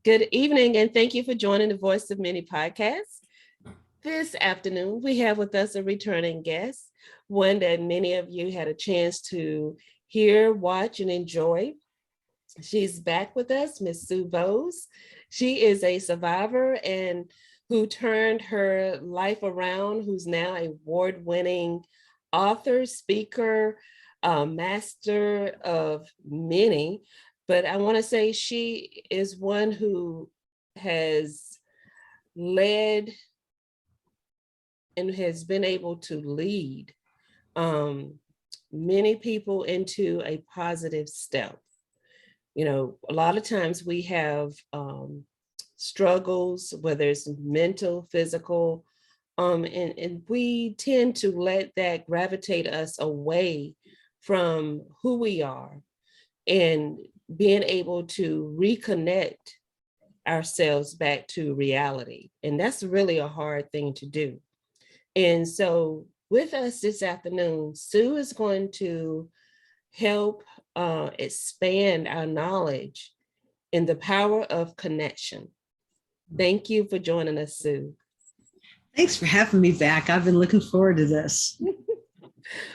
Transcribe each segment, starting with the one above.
Good evening, and thank you for joining the Voice of Many podcast. This afternoon, we have with us a returning guest, one that many of you had a chance to hear, watch, and enjoy. She's back with us, Miss Sue Bowes. She is a survivor and who turned her life around, who's now an award-winning author, speaker, master of many. But I want to say she is one who has led and has been able to lead many people into a positive step. You know, a lot of times we have struggles, whether it's mental, physical, and we tend to let that gravitate us away from who we are and being able to reconnect ourselves back to reality. And that's really a hard thing to do. And so with us this afternoon, Sue is going to help expand our knowledge in the power of connection. Thank you for joining us, Sue. Thanks for having me back. I've been looking forward to this.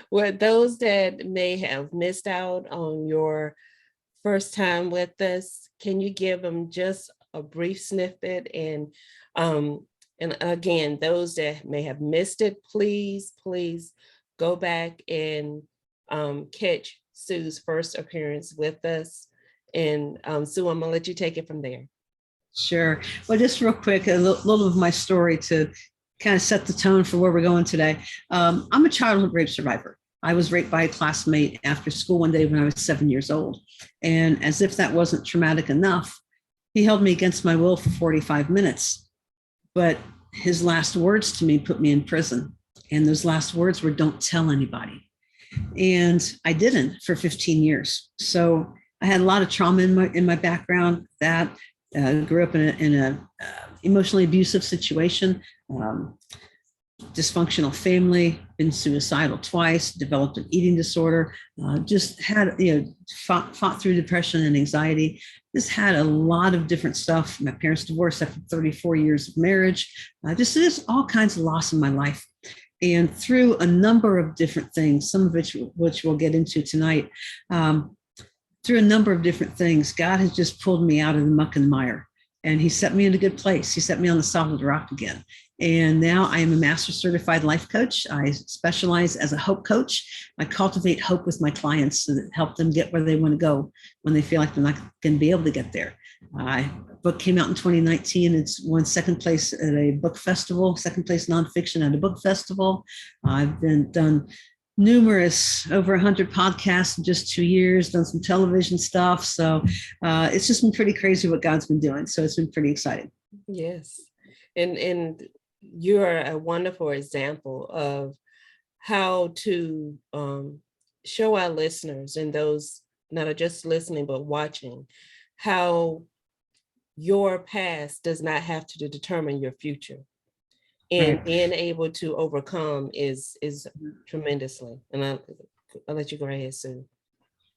Well, those that may have missed out on your first time with us, can you give them just a brief snippet? And again, those that may have missed it, please go back and catch Sue's first appearance with us. And Sue, I'm gonna let you take it from there. Sure. Well, just real quick, a little of my story to kind of set the tone for where we're going today. I'm a childhood rape survivor. I was raped by a classmate after school one day when I was 7 years old. And as if that wasn't traumatic enough, he held me against my will for 45 minutes. But his last words to me put me in prison. And those last words were, "Don't tell anybody." And I didn't for 15 years. So I had a lot of trauma in my background. That grew up in a emotionally abusive situation, dysfunctional family, been suicidal twice, developed an eating disorder, just had, fought through depression and anxiety. Just had a lot of different stuff. My parents divorced after 34 years of marriage. Just all kinds of loss in my life. And through a number of different things, some of which we'll get into tonight, through a number of different things, God has just pulled me out of the muck and mire. And he set me in a good place. He set me on the solid rock again. And now I am a master certified life coach. I specialize as a hope coach. I cultivate hope with my clients to help them get where they want to go when they feel like they're not going to be able to get there. My book came out in 2019. It's won second place at a book festival, second place nonfiction at a book festival. I've done numerous, over 100 podcasts in just 2 years, done some television stuff. So it's just been pretty crazy what God's been doing. So it's been pretty exciting. Yes. And you're a wonderful example of how to show our listeners and those not just listening, but watching, how your past does not have to determine your future. And right. Being able to overcome is tremendously. And I'll let you go ahead, Sue.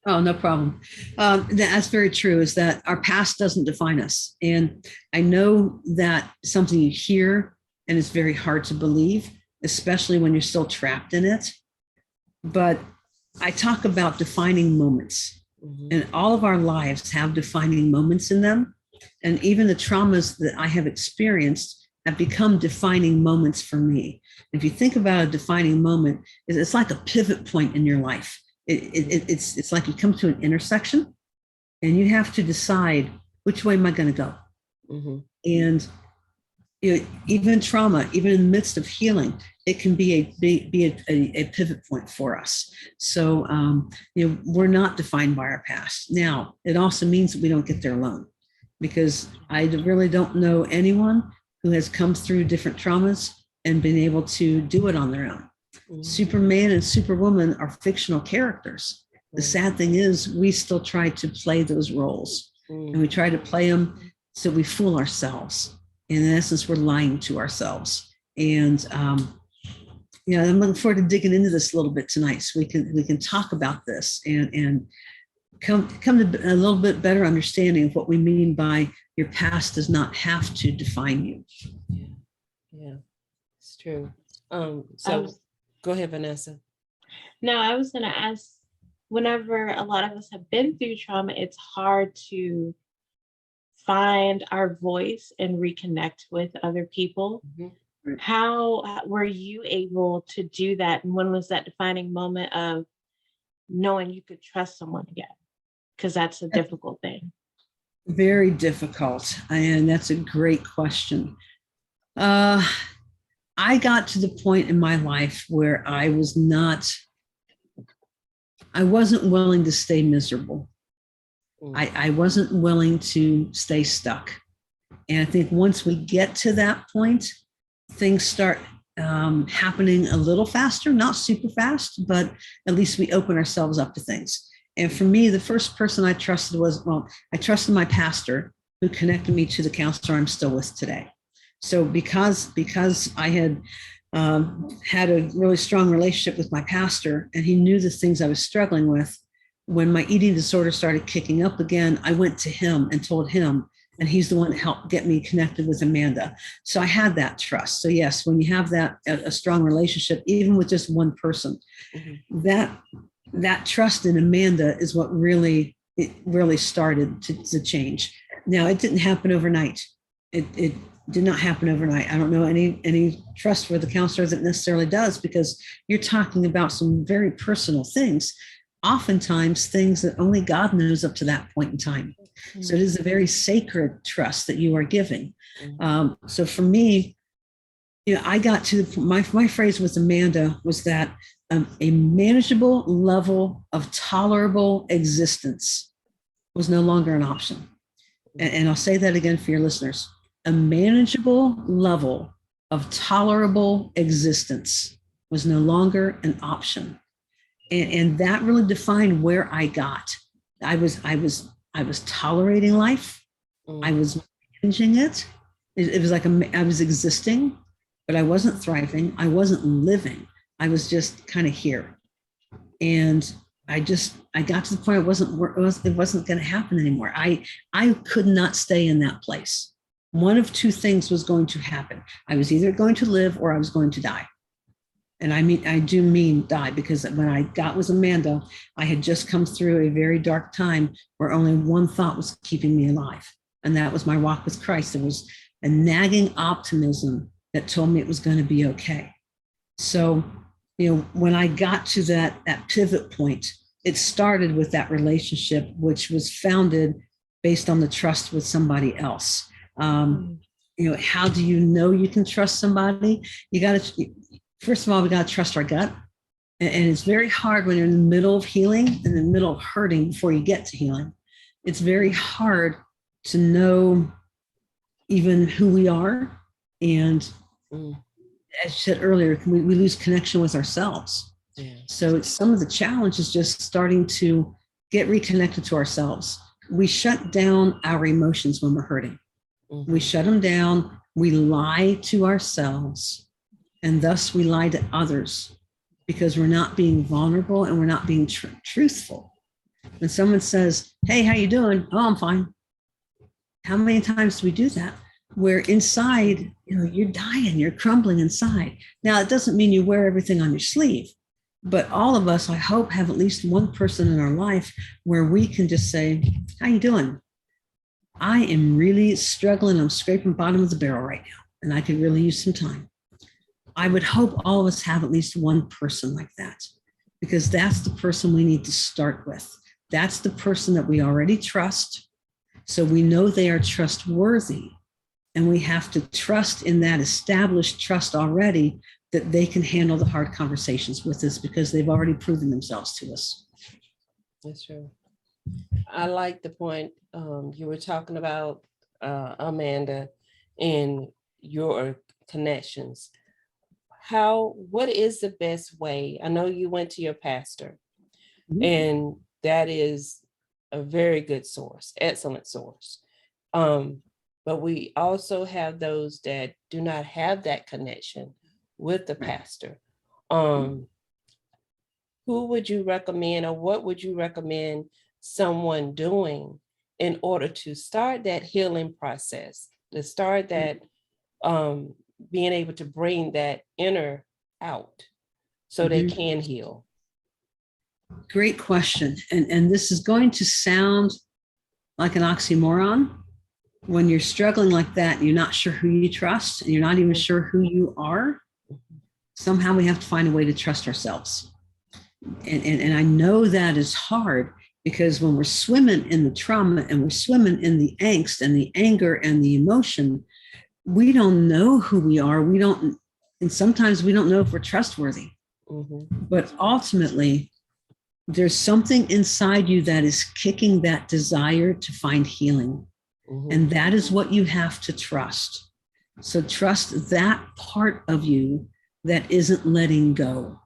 Oh, no problem. That's very true, is that our past doesn't define us. And I know that something you hear and it's very hard to believe, especially when you're still trapped in it. But I talk about defining moments. Mm-hmm. And all of our lives have defining moments in them. And even the traumas that I have experienced have become defining moments for me. If you think about a defining moment, it's like a pivot point in your life. It's like you come to an intersection and you have to decide, which way am I going to go? Mm-hmm. And even trauma, even in the midst of healing, it can be a pivot point for us. So we're not defined by our past. Now, it also means that we don't get there alone, because I really don't know anyone who has come through different traumas and been able to do it on their own. Mm-hmm. Superman and Superwoman are fictional characters. Mm-hmm. The sad thing is we still try to play those roles. Mm-hmm. And we try to play them so we fool ourselves. In essence, we're lying to ourselves. And I'm looking forward to digging into this a little bit tonight so we can talk about this and come to a little bit better understanding of what we mean by your past does not have to define you. Yeah, yeah, it's true. I So was, go ahead, Vanessa. no, I was going to ask, whenever a lot of us have been through trauma, it's hard to find our voice and reconnect with other people. Mhm. How were you able to do that? And when was that defining moment of knowing you could trust someone again? Because that's a difficult thing. Very difficult. And that's a great question. I got to the point in my life where I wasn't willing to stay miserable. I wasn't willing to stay stuck. And I think once we get to that point, things start happening a little faster, not super fast, but at least we open ourselves up to things. And for me, the first person I trusted I trusted my pastor, who connected me to the counselor I'm still with today. So because I had had a really strong relationship with my pastor, and he knew the things I was struggling with, when my eating disorder started kicking up again, I went to him and told him, and he's the one that helped get me connected with Amanda. So I had that trust. So yes, when you have that a strong relationship, even with just one person, that trust in Amanda is what really started to change. Now, it didn't happen overnight. It did not happen overnight. I don't know any trustworthy counselor that necessarily does, because you're talking about some very personal things, oftentimes things that only God knows up to that point in time. So it is a very sacred trust that you are giving. So for me, I got to my phrase with Amanda was that a manageable level of tolerable existence was no longer an option. And I'll say that again for your listeners. A manageable level of tolerable existence was no longer an option. And that really defined where I got. I was tolerating life. I was managing it. It was like I was existing, but I wasn't thriving. I wasn't living. I was just kind of here. And I got to the point it wasn't going to happen anymore. I could not stay in that place. One of two things was going to happen. I was either going to live or I was going to die. And I do mean die, because when I got with Amanda, I had just come through a very dark time where only one thought was keeping me alive. And that was my walk with Christ. There was a nagging optimism that told me it was going to be okay. So, when I got to that pivot point, it started with that relationship, which was founded based on the trust with somebody else. How do you know you can trust somebody? You got to, first of all, we got to trust our gut. And it's very hard when you're in the middle of healing, in the middle of hurting before you get to healing. It's very hard to know even who we are. And as you said earlier, we lose connection with ourselves. Yeah. So some of the challenge is just starting to get reconnected to ourselves. We shut down our emotions when we're hurting. We shut them down. We lie to ourselves, and thus we lie to others, because we're not being vulnerable and we're not being truthful. When someone says, "Hey, how you doing?" "Oh, I'm fine." How many times do we do that? Where inside, you're dying, you're crumbling inside. Now, it doesn't mean you wear everything on your sleeve, but all of us, I hope, have at least one person in our life where we can just say, "How you doing? I am really struggling. I'm scraping bottom of the barrel right now, and I could really use some time." I would hope all of us have at least one person like that, because that's the person we need to start with. That's the person that we already trust. So we know they are trustworthy, and we have to trust in that established trust already that they can handle the hard conversations with us, because they've already proven themselves to us. That's true. I like the point you were talking about, Amanda, and your connections. What is the best way? I know you went to your pastor, and that is a very good source, excellent source. But we also have those that do not have that connection with the pastor. Who would you recommend, or what would you recommend someone doing in order to start that healing process, to start that being able to bring that inner out so they can heal? Great question. And this is going to sound like an oxymoron. When you're struggling like that, you're not sure who you trust, and you're not even sure who you are. Somehow we have to find a way to trust ourselves. And I know that is hard, because when we're swimming in the trauma and we're swimming in the angst and the anger and the emotion, we don't know who we are. And sometimes we don't know if we're trustworthy. But ultimately, there's something inside you that is kicking that desire to find healing. And that is what you have to trust. So trust that part of you that isn't letting go.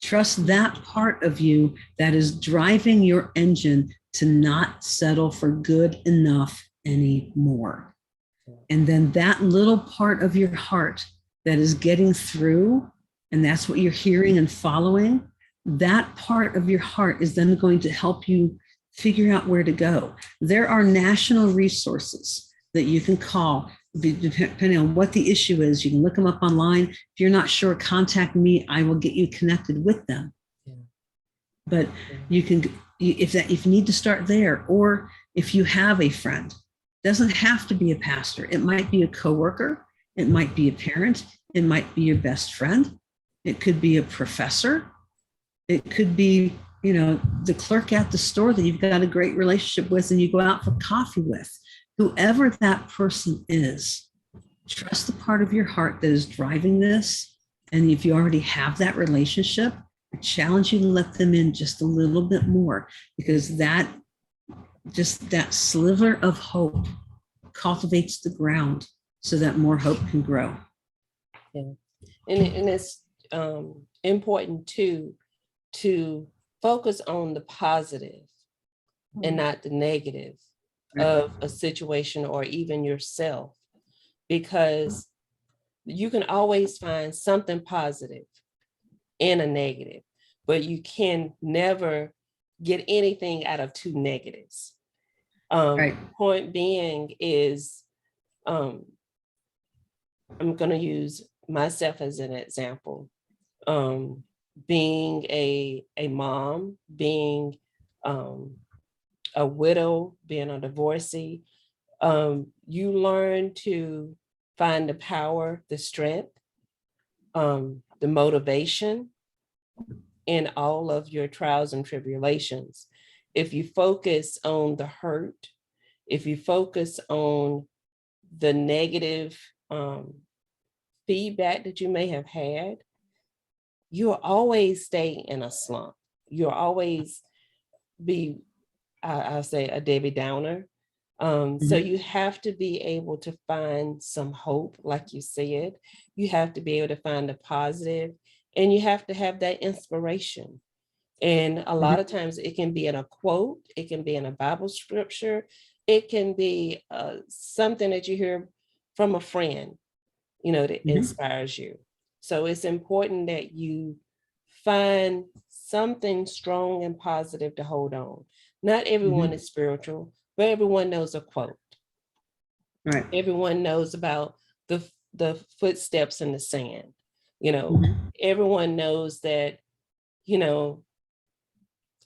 Trust that part of you that is driving your engine to not settle for good enough anymore. And then that little part of your heart that is getting through, and that's what you're hearing and following, that part of your heart is then going to help you figure out where to go. There are national resources that you can call, depending on what the issue is. You can look them up online. If you're not sure, contact me. I will get you connected with them. But you can, if you need to start there, or if you have a friend, doesn't have to be a pastor. It might be a coworker. It might be a parent. It might be your best friend. It could be a professor. It could be, the clerk at the store that you've got a great relationship with and you go out for coffee with. Whoever that person is, trust the part of your heart that is driving this. And if you already have that relationship, I challenge you to let them in just a little bit more, because that sliver of hope cultivates the ground so that more hope can grow. Yeah. And it's important to focus on the positive and not the negative of a situation or even yourself, because you can always find something positive in a negative, but you can never get anything out of two negatives. Point being is, I'm going to use myself as an example. Being a mom, being a widow, being a divorcee, you learn to find the power, the strength, the motivation in all of your trials and tribulations. If you focus on the hurt, if you focus on the negative feedback that you may have had, you'll always stay in a slump. You'll always be, I'll say, a Debbie Downer. So you have to be able to find some hope, like you said. You have to be able to find the positive, and you have to have that inspiration. And a lot of times it can be in a quote, it can be in a Bible scripture, it can be something that you hear from a friend, that inspires you. So it's important that you find something strong and positive to hold on. Not everyone is spiritual, but everyone knows a quote. Right. Everyone knows about the footsteps in the sand. Everyone knows that,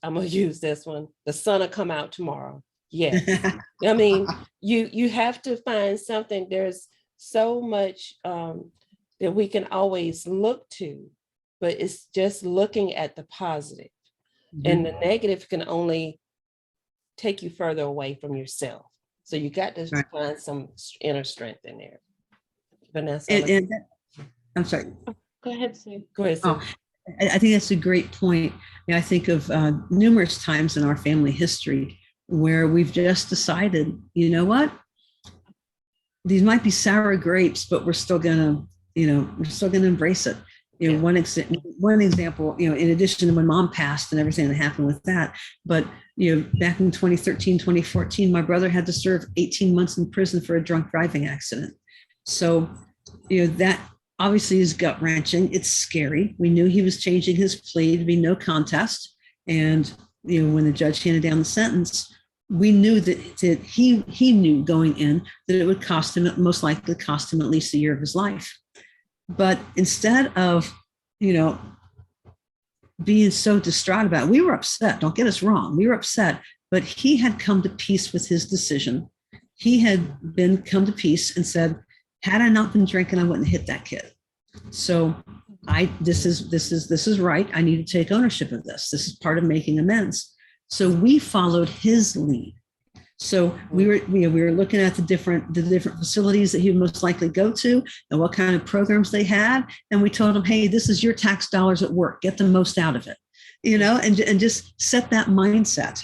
I'm going to use this one, the sun will come out tomorrow. Yes. I mean, you have to find something. There's so much that we can always look to, but it's just looking at the positive. And the negative can only take you further away from yourself. So you got to find some inner strength in there. Vanessa. I'm sorry. Go ahead, Sue. Go ahead, Sue. I think that's a great point. I think of numerous times in our family history where we've just decided, you know what? These might be sour grapes, but we're still gonna embrace it. One example, in addition to when mom passed and everything that happened with that, but back in 2013, 2014, my brother had to serve 18 months in prison for a drunk driving accident. So, that obviously is gut wrenching. It's scary. We knew he was changing his plea to be no contest. And when the judge handed down the sentence, we knew that he knew going in that it would cost him, most likely cost him at least a year of his life. But instead of, being so distraught about it, we were upset. Don't get us wrong. We were upset, but he had come to peace with his decision. He had come to peace and said, had I not been drinking, I wouldn't have hit that kid. So this is right. I need to take ownership of this. This is part of making amends. So we followed his lead. So we were looking at the different facilities that he would most likely go to and what kind of programs they had. And we told him, hey, this is your tax dollars at work. Get the most out of it, and just set that mindset.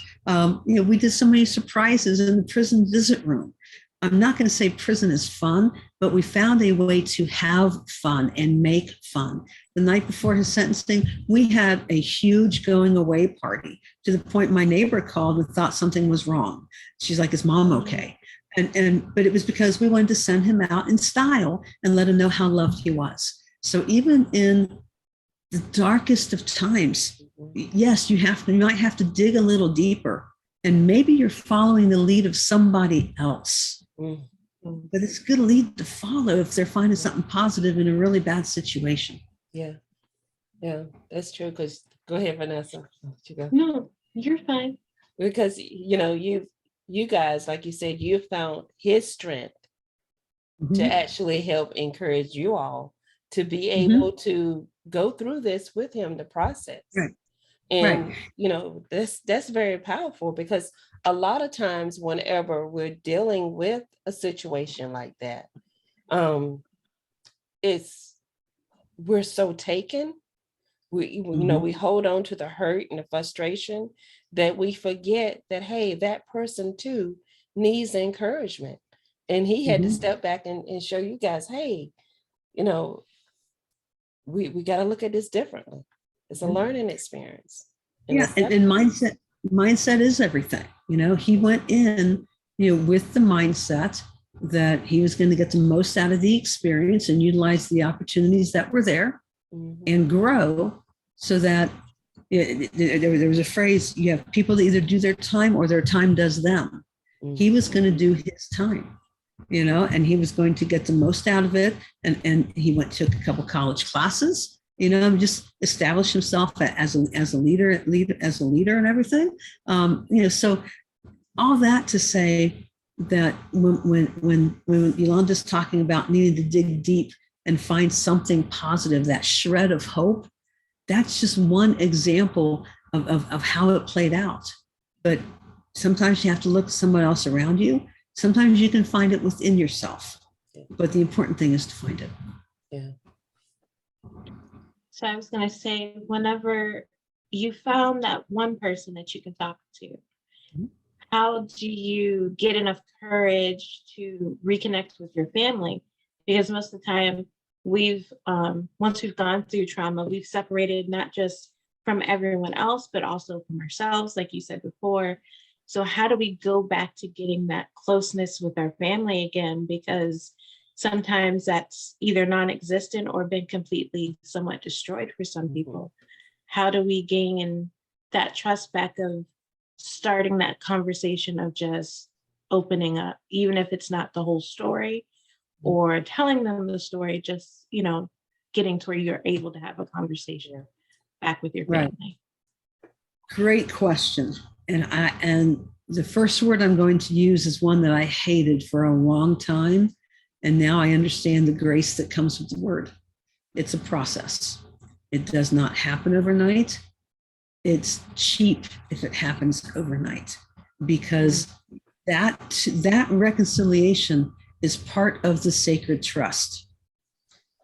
We did so many surprises in the prison visit room. I'm not going to say prison is fun, but we found a way to have fun and make fun. The night before his sentencing, we had a huge going away party to the point my neighbor called and thought something was wrong. She's like, is mom okay? But it was because we wanted to send him out in style and let him know how loved he was. So even in the darkest of times, yes, you might have to dig a little deeper, and maybe you're following the lead of somebody else. But it's a good lead to follow if they're finding something positive in a really bad situation. Yeah, that's true. Because go ahead, Vanessa. No, you're fine. Because you guys, like you said, you found his strength to actually help encourage you all to be able to go through this with him, the process. Right. And that's very powerful, because a lot of times whenever we're dealing with a situation like that, we're so taken, we hold on to the hurt and the frustration that we forget that, hey, that person too needs encouragement. And he had to step back and show you guys, hey, we got to look at this differently. It's a learning experience. And mindset is everything. He went in, with the mindset that he was going to get the most out of the experience and utilize the opportunities that were there and grow, so that there was a phrase, you have people that either do their time or their time does them. He was going to do his time, and he was going to get the most out of it. And he took a couple college classes, just establish himself as a leader and everything. So all that to say that when Yolanda's talking about needing to dig deep and find something positive, that shred of hope, that's just one example of how it played out. But sometimes you have to look at someone else around you. Sometimes you can find it within yourself. But the important thing is to find it. Yeah. So I was going to say, whenever you found that one person that you can talk to, how do you get enough courage to reconnect with your family? Because most of the time, once we've gone through trauma, we've separated not just from everyone else, but also from ourselves, like you said before. So how do we go back to getting that closeness with our family again? Because sometimes that's either non-existent or been completely somewhat destroyed for some people. How do we gain that trust back of starting that conversation of just opening up, even if it's not the whole story or telling them the story, just, getting to where you're able to have a conversation back with your family? Right. Great question. And the first word I'm going to use is one that I hated for a long time. And now I understand the grace that comes with the word. It's a process. It does not happen overnight. It's cheap if it happens overnight, because that reconciliation is part of the sacred trust.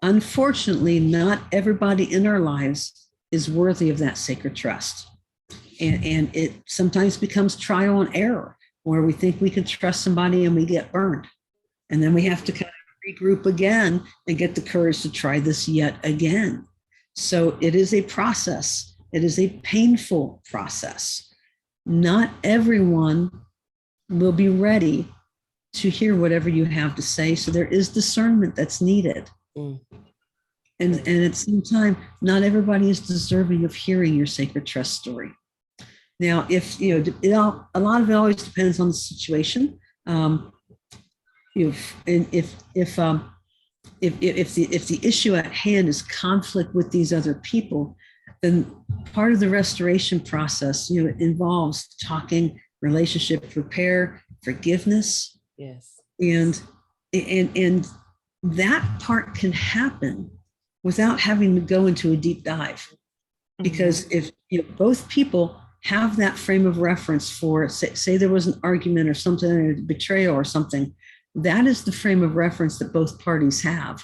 Unfortunately, not everybody in our lives is worthy of that sacred trust. And it sometimes becomes trial and error, where we think we can trust somebody and we get burned. And then we have to kind of regroup again and get the courage to try this yet again. So it is a process. It is a painful process. Not everyone will be ready to hear whatever you have to say. So there is discernment that's needed. And at the same time, not everybody is deserving of hearing your sacred trust story. Now, if a lot of it always depends on the situation. If the issue at hand is conflict with these other people, then part of the restoration process, involves talking, relationship repair, forgiveness, Yes. and that part can happen without having to go into a deep dive. Because if both people have that frame of reference for, say there was an argument or something, or betrayal or something, that is the frame of reference that both parties have.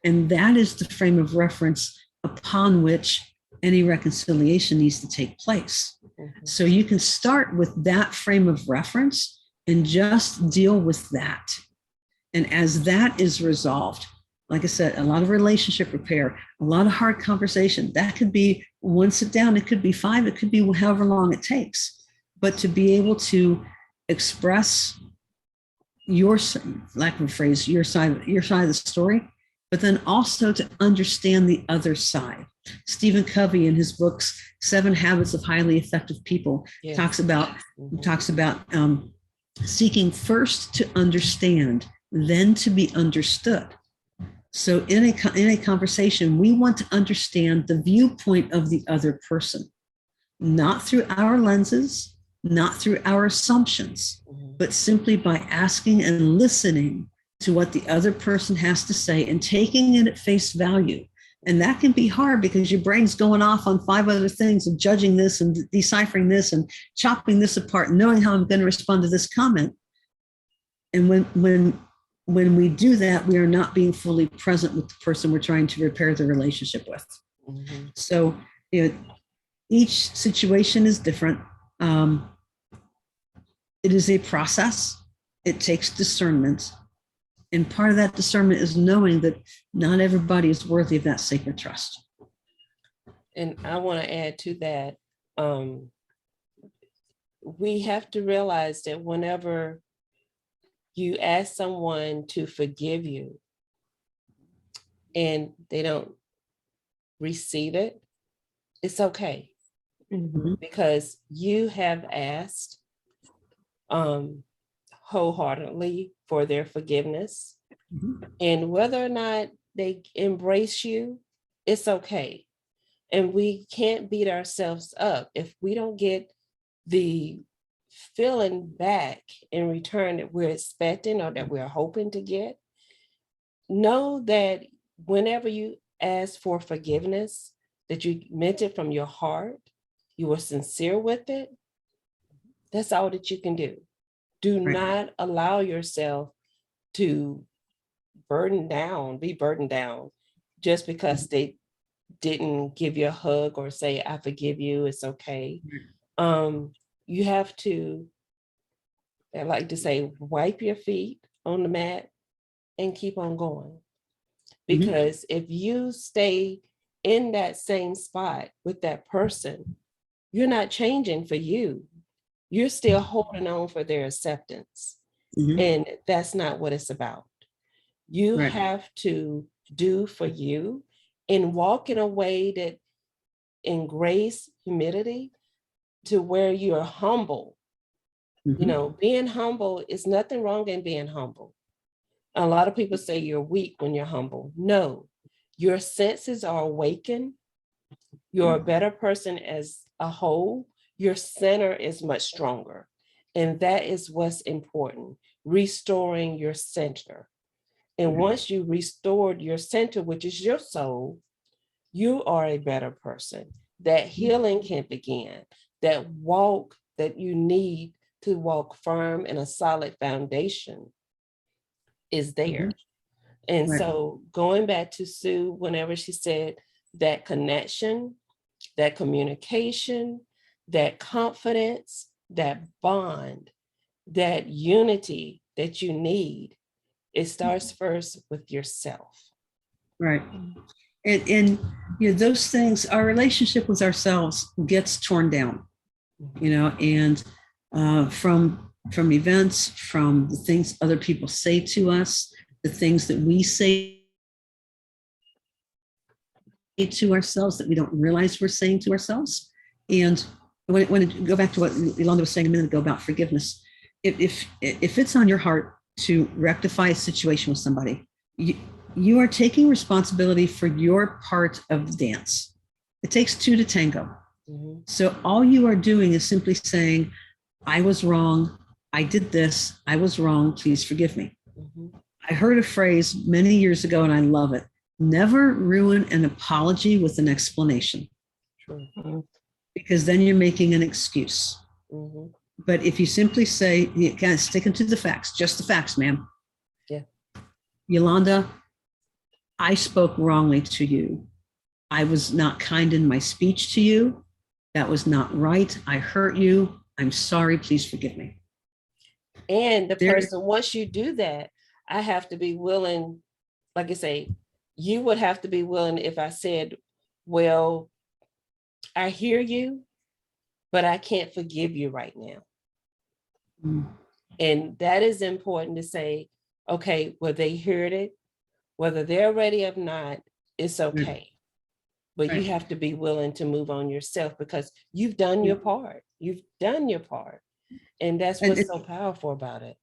And that is the frame of reference upon which any reconciliation needs to take place. So you can start with that frame of reference and just deal with that. And as that is resolved, like I said, a lot of relationship repair, a lot of hard conversation. That could be one sit down, it could be 5, it could be however long it takes. But to be able to express your, lack of a phrase, your side of the story, but then also to understand the other side. Stephen Covey, in his books 7 Habits of Highly Effective People, yes, talks about seeking first to understand, then to be understood. So in a conversation, we want to understand the viewpoint of the other person, not through our lenses, not through our assumptions, but simply by asking and listening to what the other person has to say and taking it at face value. And that can be hard because your brain's going off on 5 other things and judging this and deciphering this and chopping this apart, knowing how I'm going to respond to this comment. And when we do that, we are not being fully present with the person we're trying to repair the relationship with. So, each situation is different. It is a process. It takes discernment. And part of that discernment is knowing that not everybody is worthy of that sacred trust. And I want to add to that, we have to realize that whenever you ask someone to forgive you and they don't receive it, it's okay. Because you have asked wholeheartedly for their forgiveness. And whether or not they embrace you, it's okay. And we can't beat ourselves up if we don't get the feeling back in return that we're expecting or that we're hoping to get. Know that whenever you ask for forgiveness, that you meant it from your heart, you were sincere with it. That's all that you can do. Do not allow yourself to be burdened down just because they didn't give you a hug or say, I forgive you, it's okay. You have to, I like to say, wipe your feet on the mat and keep on going. Because if you stay in that same spot with that person, you're not changing for you. You're still holding on for their acceptance. And that's not what it's about. You have to do for you and walk in a way that in grace, humility, to where you're humble. Being humble is nothing wrong in being humble. A lot of people say you're weak when you're humble. No, your senses are awakened. You're a better person as a whole. Your center is much stronger. And that is what's important, restoring your center. And once you restored your center, which is your soul, you are a better person. That healing can begin. That walk that you need to walk firm in a solid foundation is there. And so going back to Sue, whenever she said that connection, that communication, that confidence, that bond, that unity that you need, it starts first with yourself. And those things, our relationship with ourselves gets torn down, and from events, from the things other people say to us, the things that we say to ourselves that we don't realize we're saying to ourselves. And when it go back to what Yolanda was saying a minute ago about forgiveness, if it's on your heart to rectify a situation with somebody, you are taking responsibility for your part of the dance. It takes two to tango. Mm-hmm. So all you are doing is simply saying, I was wrong. I did this. I was wrong. Please forgive me. Mm-hmm. I heard a phrase many years ago, and I love it. Never ruin an apology with an explanation. Sure. Mm-hmm. Because then you're making an excuse. Mm-hmm. But if you simply say, you kind of sticking to the facts, just the facts, ma'am. Yeah. Yolanda, I spoke wrongly to you. I was not kind in my speech to you. That was not right. I hurt you. I'm sorry. Please forgive me. And the person, once you do that, I have to be willing, like I say, you would have to be willing if I said, well, I hear you, but I can't forgive you right now. Mm. And that is important to say, okay, well, they heard it, whether they're ready or not, it's okay. But you have to be willing to move on yourself because you've done your part. You've done your part. And that's what's so powerful about it.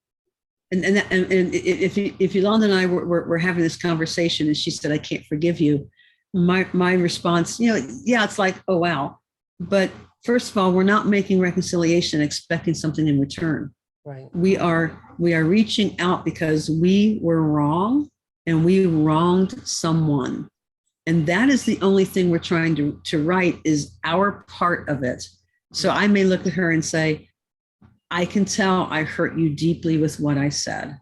And if Yolanda and I were having this conversation and she said, I can't forgive you, my response, it's like, oh, wow. But first of all, we're not making reconciliation expecting something in return. Right. We are reaching out because we were wrong and we wronged someone. And that is the only thing we're trying to right is our part of it. So I may look at her and say, I can tell I hurt you deeply with what I said.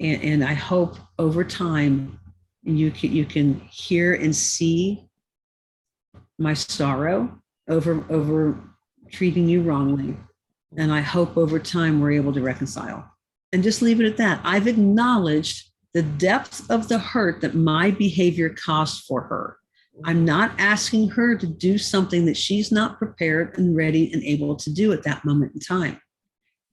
And I hope over time you can hear and see my sorrow over treating you wrongly. And I hope over time we're able to reconcile. And just leave it at that. I've acknowledged the depth of the hurt that my behavior caused for her. I'm not asking her to do something that she's not prepared and ready and able to do at that moment in time.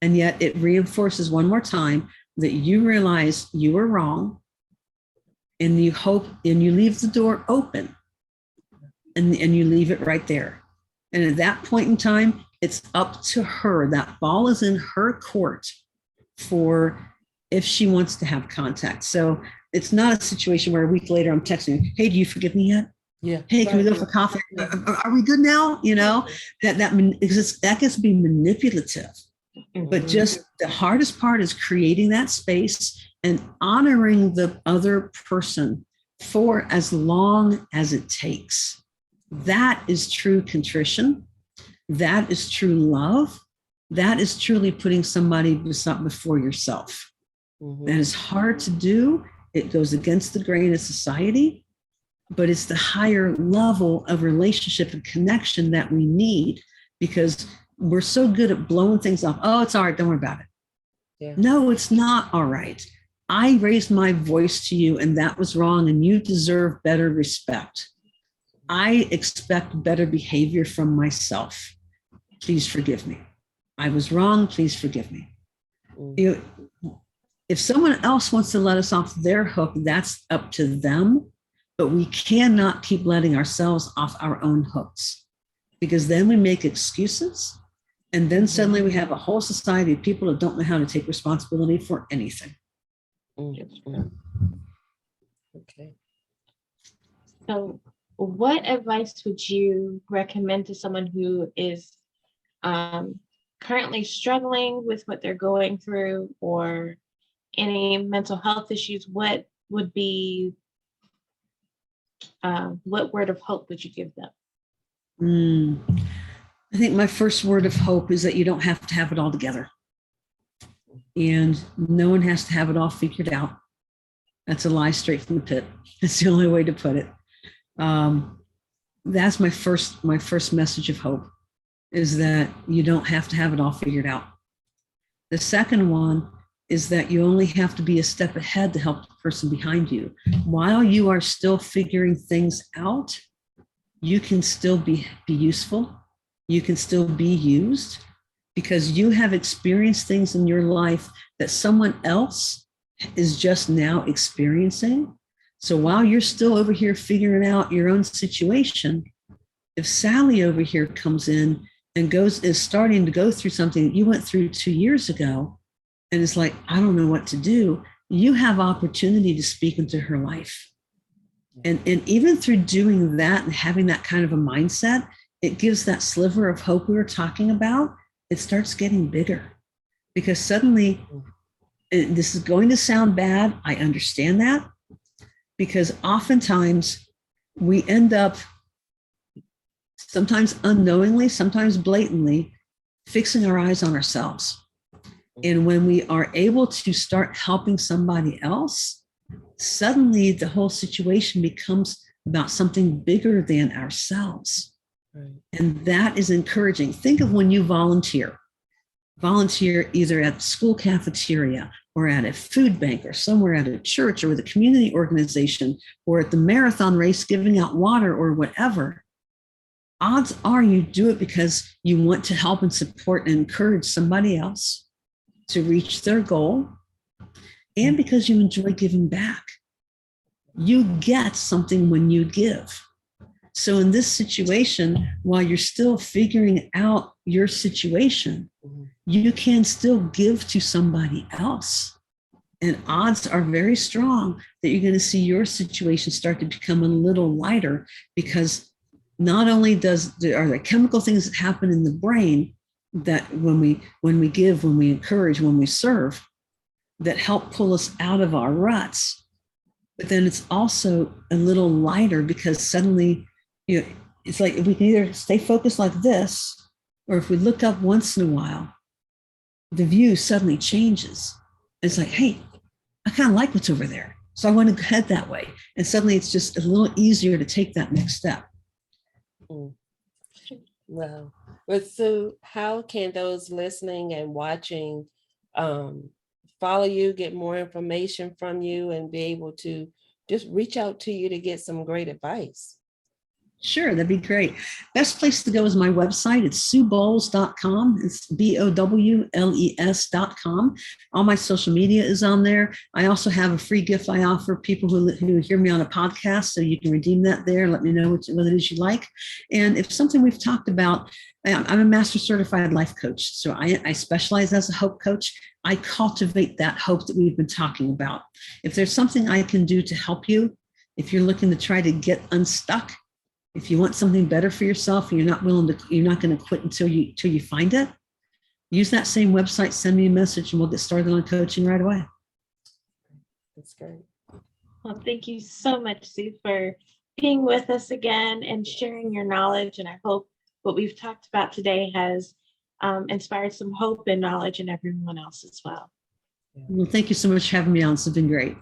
And yet it reinforces one more time that you realize you were wrong and you hope and you leave the door open and you leave it right there. And at that point in time, it's up to her. That ball is in her court for if she wants to have contact. So it's not a situation where a week later I'm texting you, hey, do you forgive me yet? Yeah. Hey, can we go for coffee? Are we good now? That gets to be manipulative. Mm-hmm. But just the hardest part is creating that space and honoring the other person for as long as it takes. That is true contrition. That is true love. That is truly putting somebody before yourself. Mm-hmm. That is hard to do. It goes against the grain of society, but it's the higher level of relationship and connection that we need because we're so good at blowing things off. Oh, it's all right. Don't worry about it. Yeah. No, it's not all right. I raised my voice to you and that was wrong and you deserve better respect. I expect better behavior from myself. Please forgive me. I was wrong. Please forgive me. Mm-hmm. If someone else wants to let us off their hook, that's up to them. But we cannot keep letting ourselves off our own hooks because then we make excuses. And then suddenly we have a whole society of people that don't know how to take responsibility for anything. Okay. So what advice would you recommend to someone who is currently struggling with what they're going through or any mental health issues? What would be, what word of hope would you give them? I think my first word of hope is that you don't have to have it all together. And no one has to have it all figured out. That's a lie straight from the pit. That's the only way to put it. That's my first message of hope is that you don't have to have it all figured out. The second one is that you only have to be a step ahead to help the person behind you. While you are still figuring things out, you can still be useful. You can still be used because you have experienced things in your life that someone else is just now experiencing. So while you're still over here figuring out your own situation, If Sally over here comes in and is starting to go through something that you went through 2 years ago, and it's like, I don't know what to do, you have opportunity to speak into her life. And even through doing that and having that kind of a mindset, it gives that sliver of hope we were talking about. It starts getting bigger, because suddenly, this is going to sound bad. I understand that, because oftentimes we end up, sometimes unknowingly, sometimes blatantly, fixing our eyes on ourselves. And when we are able to start helping somebody else, suddenly the whole situation becomes about something bigger than ourselves. Right. And that is encouraging. Think of when you volunteer either at the school cafeteria or at a food bank or somewhere at a church or with a community organization or at the marathon race, giving out water or whatever. Odds are you do it because you want to help and support and encourage somebody else to reach their goal, and because you enjoy giving back. You get something when you give. So in this situation, while you're still figuring out your situation, you can still give to somebody else. And odds are very strong that you're going to see your situation start to become a little lighter, because not only are there chemical things that happen in the brain that when we give, when we encourage, when we serve, that help pull us out of our ruts, but then it's also a little lighter, because suddenly, it's like if we can either stay focused like this, or if we look up once in a while, the view suddenly changes. It's like, hey, I kind of like what's over there, so I want to head that way. And suddenly it's just a little easier to take that next step. Wow. But so how can those listening and watching follow you, get more information from you, and be able to just reach out to you to get some great advice? Sure, that'd be great. Best place to go is my website. It's SueBowles.com. It's BOWLES.com. All my social media is on there. I also have a free gift I offer people who hear me on a podcast, so you can redeem that there. Let me know what it is you like. And if something we've talked about, I'm a master certified life coach. So I specialize as a hope coach. I cultivate that hope that we've been talking about. If there's something I can do to help you, if you're looking to try to get unstuck, if you want something better for yourself and you're not going to quit until you find it, use that same website, send me a message, and we'll get started on coaching right away. That's great. Well, thank you so much, Sue, for being with us again and sharing your knowledge. And I hope what we've talked about today has inspired some hope and knowledge in everyone else as well. Well, thank you so much for having me on. It's been great.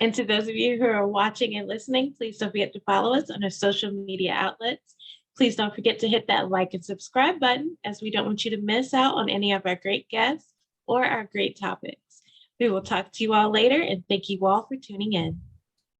And to those of you who are watching and listening, please don't forget to follow us on our social media outlets. Please don't forget to hit that like and subscribe button, as we don't want you to miss out on any of our great guests or our great topics. We will talk to you all later, and thank you all for tuning in.